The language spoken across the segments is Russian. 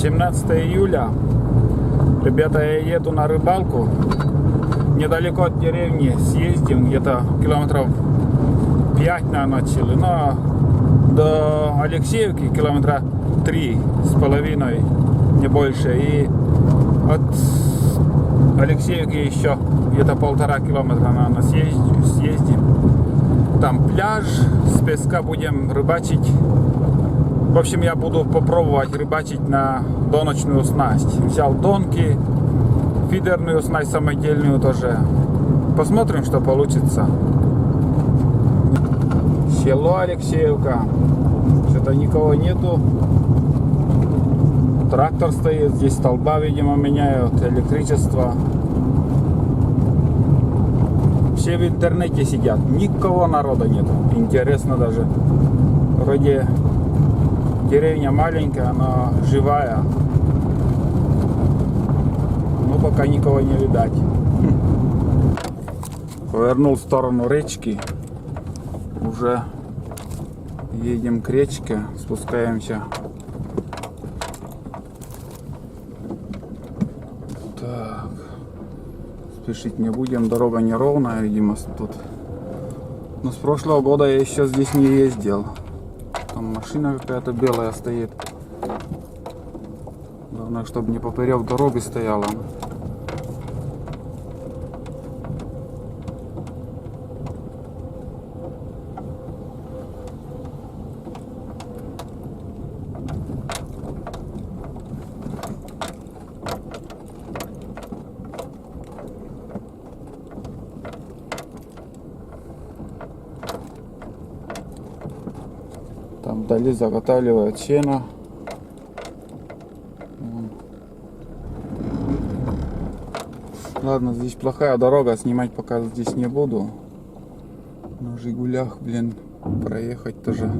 17 июля. Ребята, я еду на рыбалку. Недалеко от деревни съездим, где-то километров 5, наверное, отсюда. Но до Алексеевки километра 3,5, не больше. И от Алексеевки еще где-то 1,5 километра, наверное, съездим. Там пляж, с песка будем рыбачить. В общем, я буду попробовать рыбачить на доночную снасть. Взял донки, фидерную снасть самодельную тоже. Посмотрим, что получится. Село Алексеевка. Что-то никого нету. Трактор стоит. Здесь столба, видимо, меняют. Электричество. Все в интернете сидят. Никого народа нету. Интересно даже. Вроде деревня маленькая, но живая. Но пока никого не видать. Повернул в сторону речки. Уже едем к речке. Спускаемся. Так. Спешить не будем. Дорога неровная, видимо, тут. Но с прошлого года я еще здесь не ездил. Там машина какая-то белая стоит. Главное, чтобы не поперек дороги стояла. Там вдали заготавливают сено. Ладно, здесь плохая дорога, снимать пока здесь не буду. На Жигулях, блин, проехать тоже.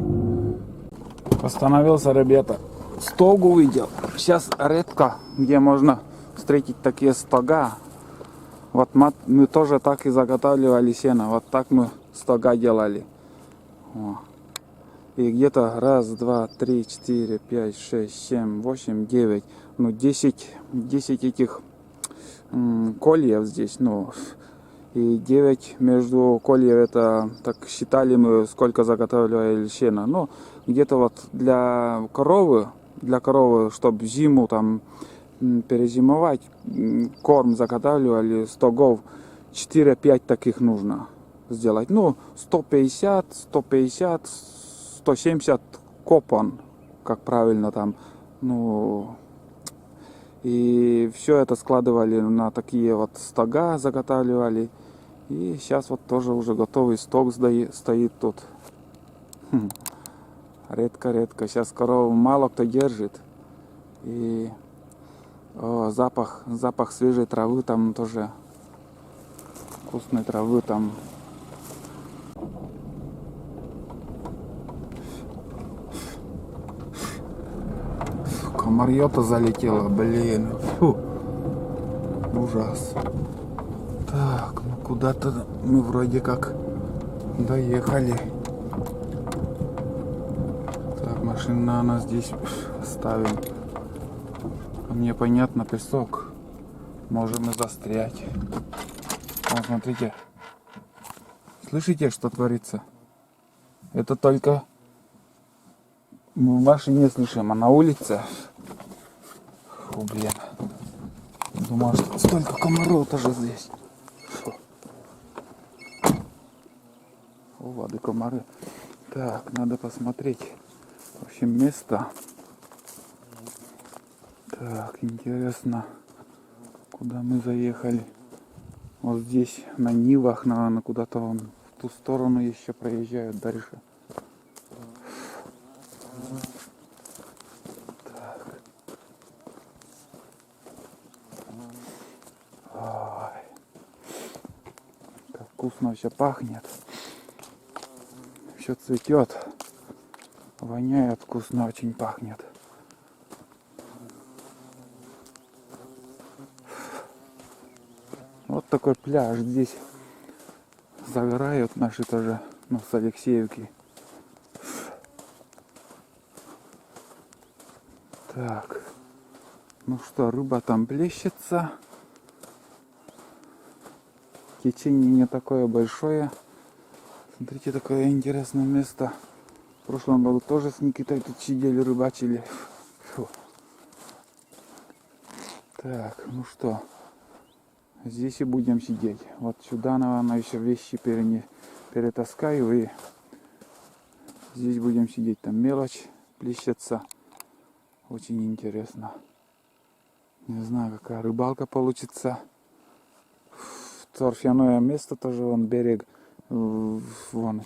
Остановился, ребята. Стогу увидел. Сейчас редко, где можно встретить такие стога. Вот мы тоже так и заготавливали сено. Вот так мы стога делали. О. И где-то 1, 2, 3, 4, 5, 6, 7, 8, 9, ну 10 этих кольев здесь, ну, и 9 между кольев, это так считали мы, сколько заготавливали сена. Ну, где-то вот для коровы, чтобы зиму там перезимовать, корм заготавливали стогов, 4-5 таких нужно сделать. Ну, 150, 170 копон, как правильно там, ну, и все это складывали на такие вот стога, заготавливали. И сейчас вот тоже уже готовый стог стоит тут. Редко. Сейчас корову мало кто держит. И запах свежей травы там тоже. Вкусной травы там. Комарье-то залетело, блин. Фу. Ужас. Так, ну куда-то мы вроде как доехали. Так, машина она здесь ставим. Мне понятно, песок. Можем и застрять. Вон, смотрите. Слышите, что творится? Это только мы в машине слышим, а на улице... Фу, блин. Думал, что столько комаров тоже здесь. Фу. О, воды комары. Так, надо посмотреть. В общем, место. Так, интересно, куда мы заехали. Вот здесь на Нивах, наверное, куда-то вон в ту сторону еще проезжают дальше. Вкусно все пахнет, все цветет, воняет, вкусно очень пахнет. Вот такой пляж здесь загорают наши тоже, ну, с Алексеевки. Так, Ну что, рыба там плещется. Течение не такое большое. Смотрите, такое интересное место. В прошлом году тоже с Никитой тут сидели, рыбачили. Фу. Так, ну что, здесь и будем сидеть. Вот сюда, наверное, еще вещи перетаскаю и здесь будем сидеть. Там мелочь плещется. Очень интересно. Не знаю, какая рыбалка получится. Торфяное место тоже, вон берег, вон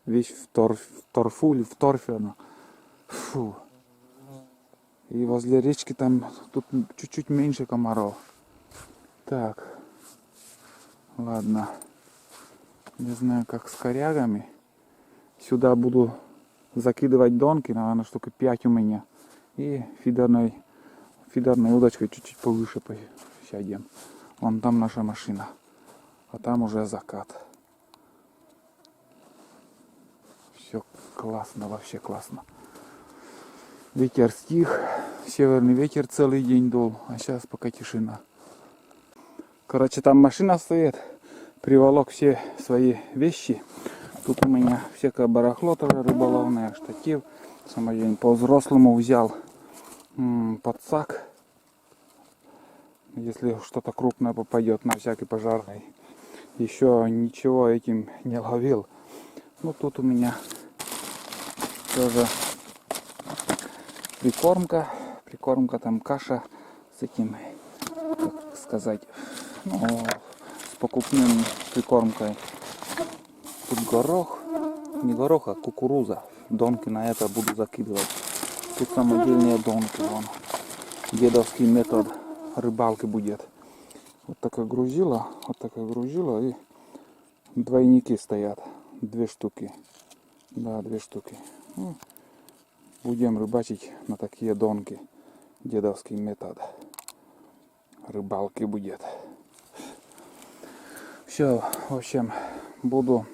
весь в торфе. Фу. И возле речки там тут чуть-чуть меньше комаров. Так, ладно. Не знаю, как с корягами. Сюда буду закидывать донки, наверное, штуки 5 у меня. И фидерной удочкой чуть-чуть повыше сядем. Вон там наша машина. А там уже закат. Все классно, вообще классно. Ветер стих. Северный ветер целый день дул. А сейчас пока тишина. Короче, там машина стоит. Приволок все свои вещи. Тут у меня всякое барахло тоже рыболовное, штатив. Самодельный по-взрослому взял подсак. Если что-то крупное попадет, на всякий пожарный. Еще ничего этим не ловил. Ну тут у меня тоже прикормка. Прикормка, там каша с этим, как сказать, ну, с покупным прикормкой. Тут горох, не горох, а кукуруза. Донки на это буду закидывать. Тут самодельные донки. Вон. Дедовский метод рыбалки будет. Вот такая грузила и двойники стоят. 2 штуки. Да, 2 штуки. Ну, будем рыбачить на такие донки. Дедовский метод рыбалки будет. Все, в общем, буду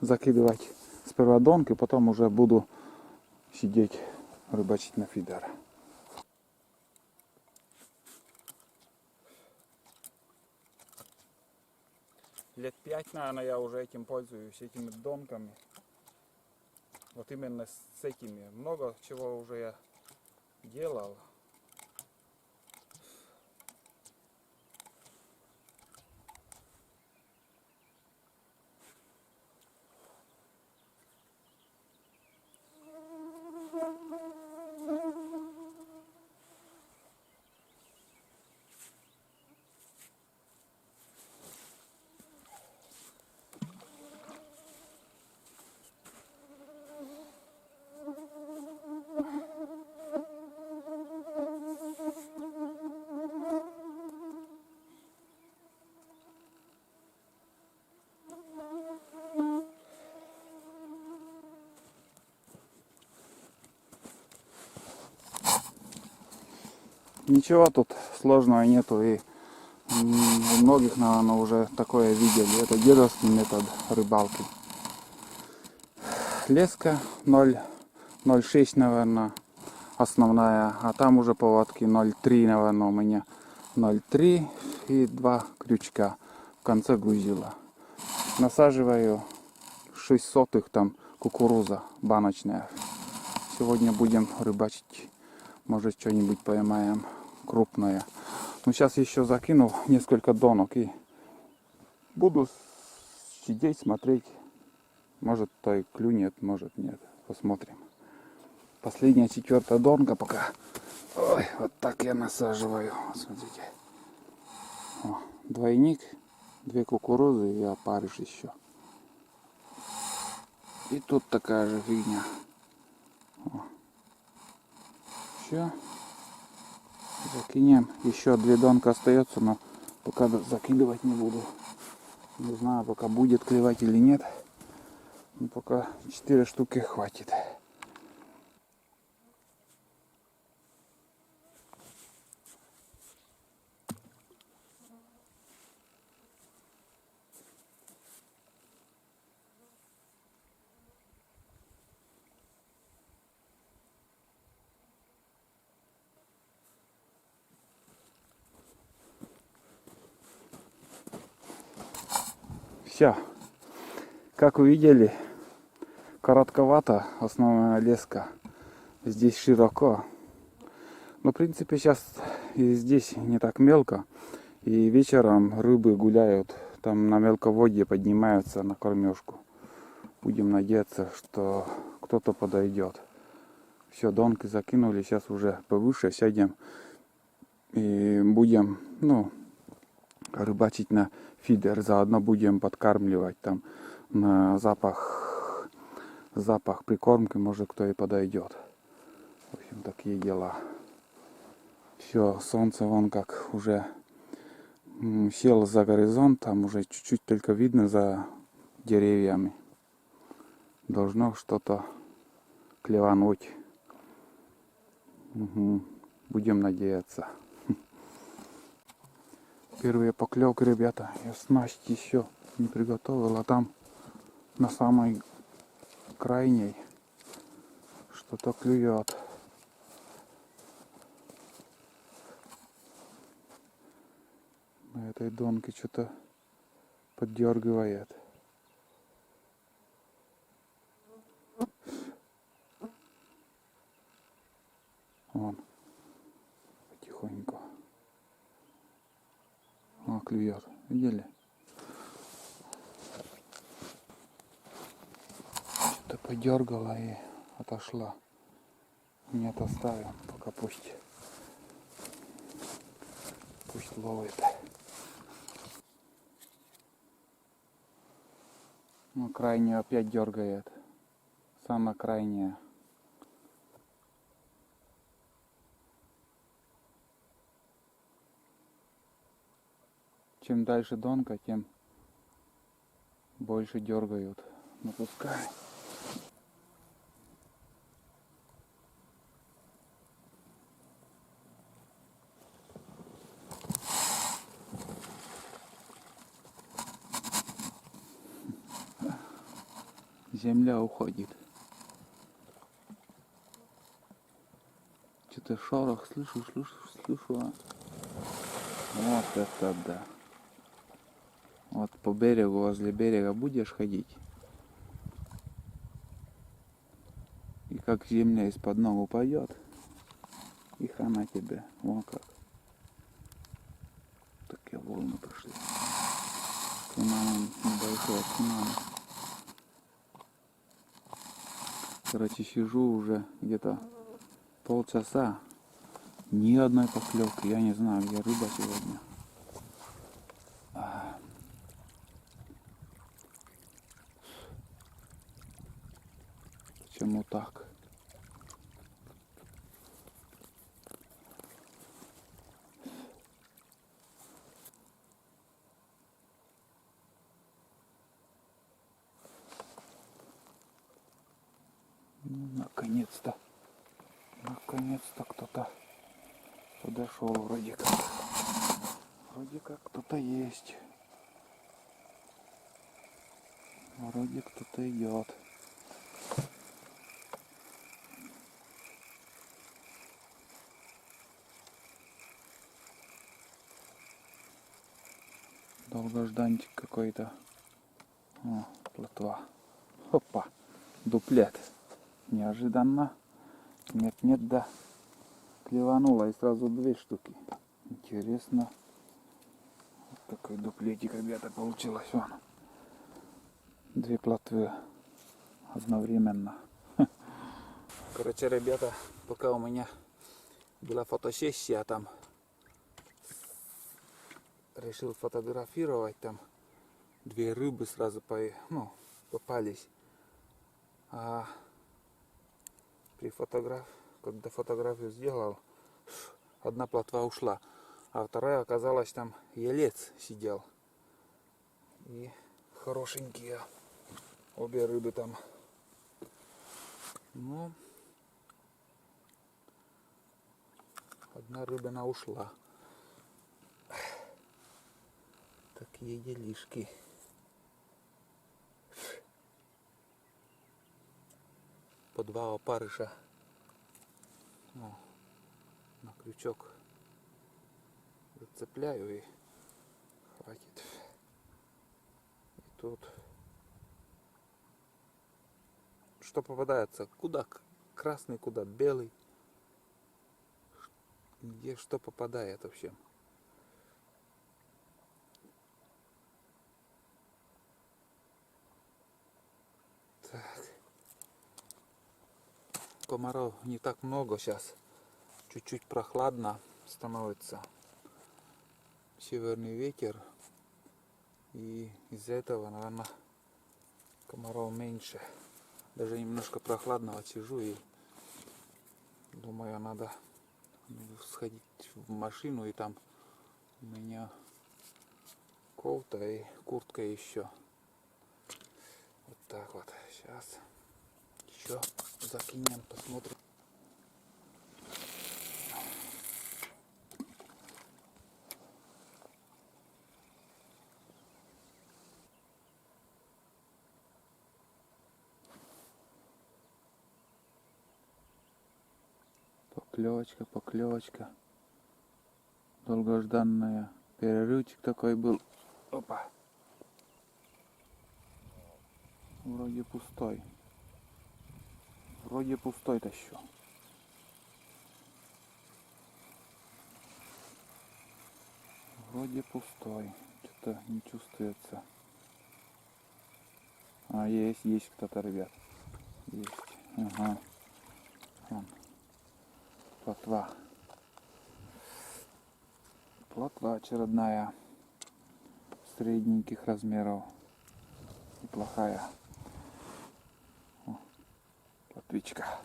закидывать сперва донки, потом уже буду сидеть рыбачить на фидер. Лет 5, наверное, я уже этим пользуюсь, этими донками. Вот именно с этими. Много чего уже я делал. Ничего тут сложного нету, и у многих, наверное, уже такое видели. Это дедовский метод рыбалки. Леска 0,06, наверное, основная, а там уже поводки 0,3, наверное, у меня 0,3 и 2 крючка в конце грузила. Насаживаю 0,06 там кукуруза баночная. Сегодня будем рыбачить, может что-нибудь поймаем крупное. Ну сейчас еще закинул несколько донок и буду сидеть, смотреть. Может то и клюнет, может нет. Посмотрим. Последняя 4-я донка пока. Ой, вот так я насаживаю. Смотрите. О, двойник, 2 кукурузы и опарыш еще. И тут такая же фигня. Все. Закинем. Еще 2 донка остается, но пока закидывать не буду. Не знаю, пока будет клевать или нет. Но пока 4 штуки хватит. Все. Как вы видели, коротковато основная леска. Здесь широко. Но в принципе сейчас и здесь не так мелко. И вечером рыбы гуляют. Там на мелководье поднимаются на кормежку. Будем надеяться, что кто-то подойдет. Все, донки закинули. Сейчас уже повыше сядем. И будем, рыбачить на фидер. Заодно будем подкармливать там на запах прикормки. Может кто и подойдет. В общем, такие дела. Все, солнце вон как уже село за горизонт. Там уже чуть-чуть только видно за деревьями. Должно что-то клевануть. Угу. Будем надеяться. Первые поклевки, ребята. Я снасть еще не приготовил, а там на самой крайней что-то клюет. На этой донке что-то поддергивает. Вон. Потихоньку. О, клюет. Видели? Что-то подергала и отошла. Нет, оставим, пока пусть ловит. Ну, крайнюю опять дергает. Самая крайняя. Чем дальше донка, тем больше дергают. Ну пускай. Земля уходит. Что-то шорох слышу. А? Вот это да. Вот по берегу, возле берега будешь ходить. И как земля из-под ног упадет. И хана тебе. Вон как. Такие волны пошли. Цунами, небольшое цунами. Короче, сижу уже где-то полчаса. Ни одной поклевки. Я не знаю, где рыба сегодня. Почему так? Наконец-то. Наконец-то кто-то подошел вроде как. Вроде как кто-то есть. Вроде кто-то идет. Долгожданчик какой-то. О, плотва. Опа. Дуплет. Неожиданно. Нет, да. Клеванула и сразу 2 штуки. Интересно. Вот такой дуплетик, ребята, получилось. Вон. 2 плотвы одновременно. Короче, ребята, пока у меня была фотосессия, там решил фотографировать, там 2 рыбы сразу попались. А когда фотографию сделал, 1 плотва ушла, а 2 оказалась там елец сидел. И хорошенькие обе рыбы там. Ну, 1 рыбина ушла. Такие делишки. По 2 опарыша. На крючок зацепляю и хватит. И Тут что попадается? Куда красный, куда белый. Где что попадает вообще. Так. Комаров не так много сейчас. Чуть-чуть прохладно становится. Северный ветер. И из-за этого, наверное, комаров меньше. Даже немножко прохладного сижу и думаю, надо сходить в машину, и там у меня кофта и куртка еще. Вот так вот. Сейчас еще закинем, посмотрим. Поклевочка, поклевочка. Долгожданная. Перерывчик такой был. Опа. Вроде пустой. Вроде пустой тащу. Вроде пустой. Что-то не чувствуется. А, есть кто-то, ребят. Есть. Ага. Вон. Плотва. Плотва очередная. Средненьких размеров. Неплохая. О, плотвичка.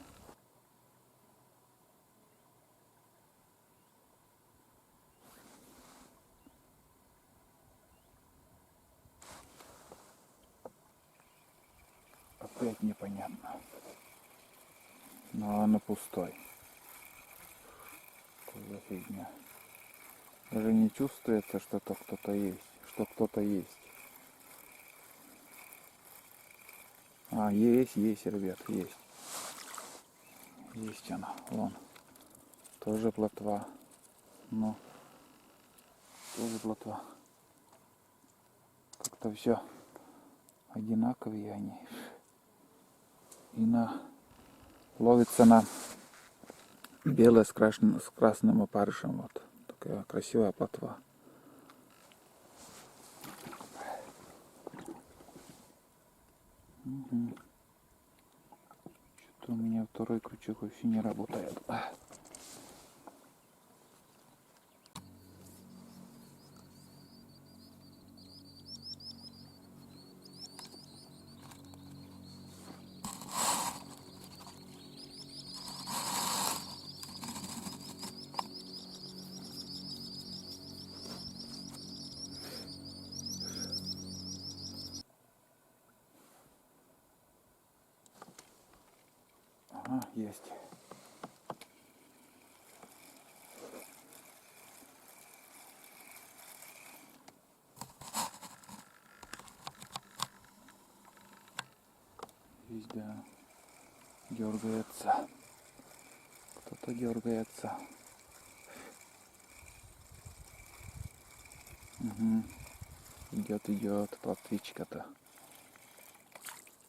Опять непонятно. Но оно пустой. Что за фигня? Даже не чувствуется, что то кто-то есть. Что кто-то есть. А, есть, ребят, есть. Есть она, вон. Тоже плотва. Ну, тоже плотва. Как-то все одинаковые они. И ловится на белое с красным опарышем. Вот такая красивая плотва. Угу. Что-то у меня второй крючок вообще не работает. Ага, есть. Есть, да. Дергается. Кто-то дергается. Угу. Идет плотвичка-то.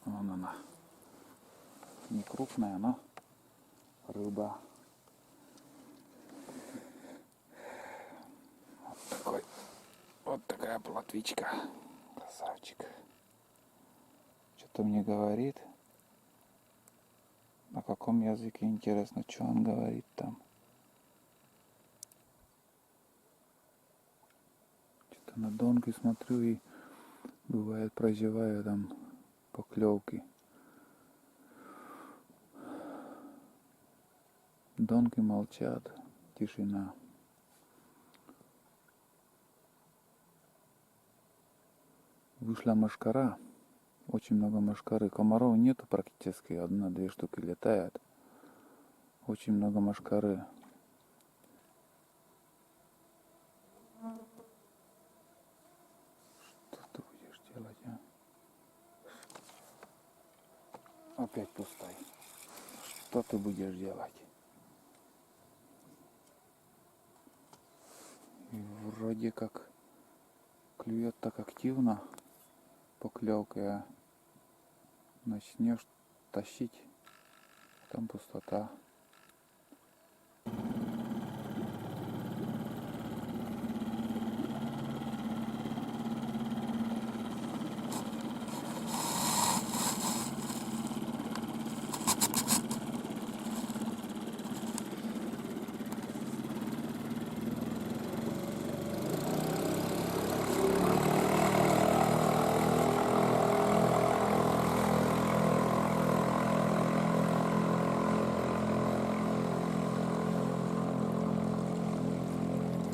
Вон она. Не крупная, но рыба. Вот такая плотвичка. Красавчик. Что-то мне говорит. На каком языке, интересно, что он говорит там. Что-то на донки смотрю и бывает прозеваю там поклевки. Донки молчат, тишина. Вышла мошкара, очень много мошкары. Комаров нету практически, 1-2 штуки летает. Очень много мошкары. Что ты будешь делать, а? Опять пустой. Что ты будешь делать? И вроде как клюет так активно. поклевкой, а начнешь тащить, там пустота.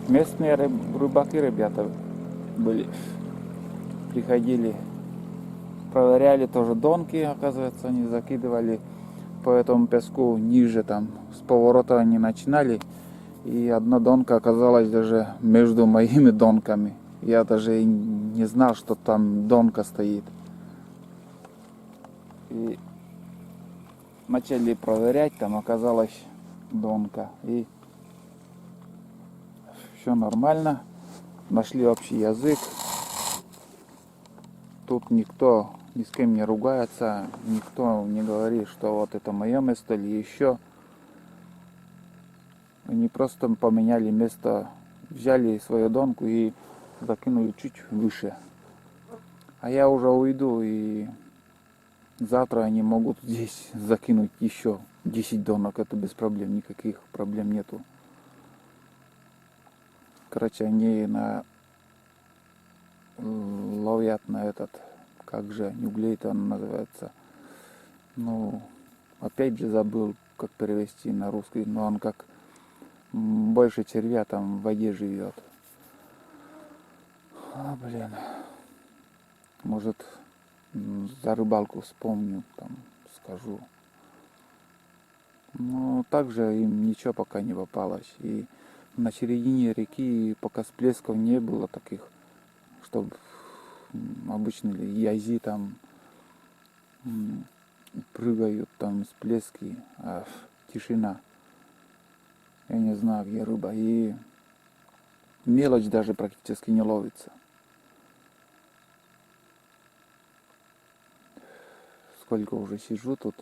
Местные рыбаки, ребята, были, приходили, проверяли тоже донки, оказывается, они закидывали по этому песку ниже, там, с поворота они начинали, и одна донка оказалась даже между моими донками. Я даже и не знал, что там донка стоит. И начали проверять, там оказалась донка. И все нормально, нашли общий язык. Тут никто ни с кем не ругается, никто не говорит, что вот это мое место или еще. Они просто поменяли место, взяли свою донку и закинули чуть выше. А я уже уйду, и завтра они могут здесь закинуть еще 10 донок, это без проблем, никаких проблем нету. Короче, они ловят на этот, как же, углей-то он называется. Ну, опять же забыл, как перевести на русский, но он как больше червя там в воде живет. А, блин. Может, за рыбалку вспомню, там, скажу. Но также им ничего пока не попалось. И на середине реки пока всплесков не было таких, чтобы обычные язи там прыгают, там всплески, а тишина. Я не знаю, где рыба. И мелочь даже практически не ловится. Сколько уже сижу тут,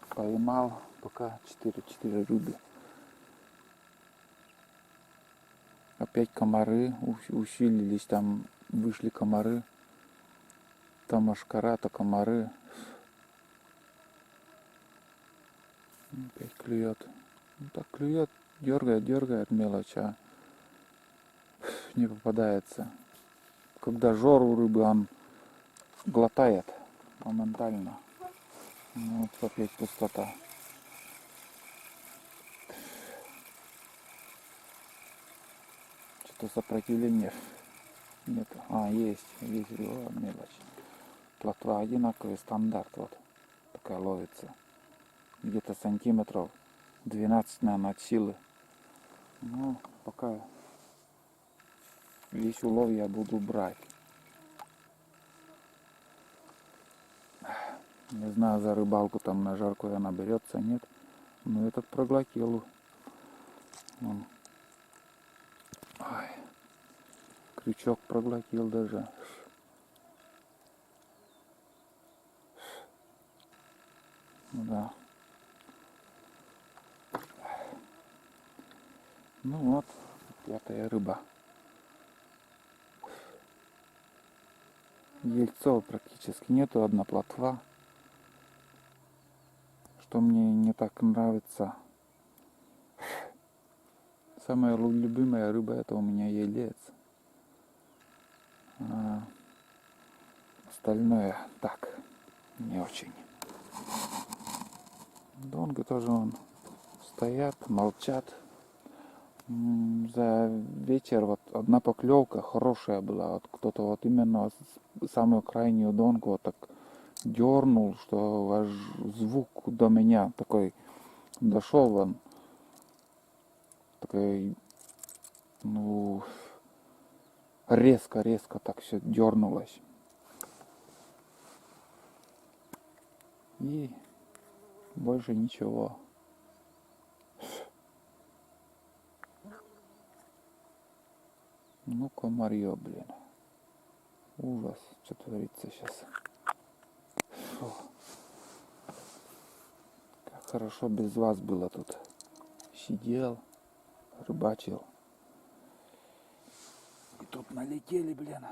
поймал пока 4 рыбы. Опять комары усилились, там вышли комары. Там машкара, то комары. Опять клюет. Ну, так клюет, дергает мелочь, а не попадается. Когда жор у рыбы, он глотает моментально. Ну, вот опять пустота. Что-то сопротивления нет. А, есть мелочь. Плотва одинаковый, стандарт, вот такая ловится. Где-то сантиметров 12, наверное, от силы. Ну, пока весь улов я буду брать. Не знаю, за рыбалку там на жарку она берется, нет. Но этот проглотил. Ой, крючок проглотил даже. Ну да. Ну вот, 5-я рыба. Ельцов практически нету, одна плотва. Что мне не так нравится. Самая любимая рыба это у меня елец. А остальное так, не очень. Донго тоже он стоят, молчат. За вечер вот одна поклевка хорошая была. Вот кто-то вот именно самую крайнюю донку вот так дернул, что аж звук до меня такой дошел, он такой, ну, резко так все дернулось. И больше ничего. Ну, комарье, блин. Ужас, что творится сейчас. Фу. Как хорошо без вас было тут. Сидел, рыбачил. И тут налетели, блин.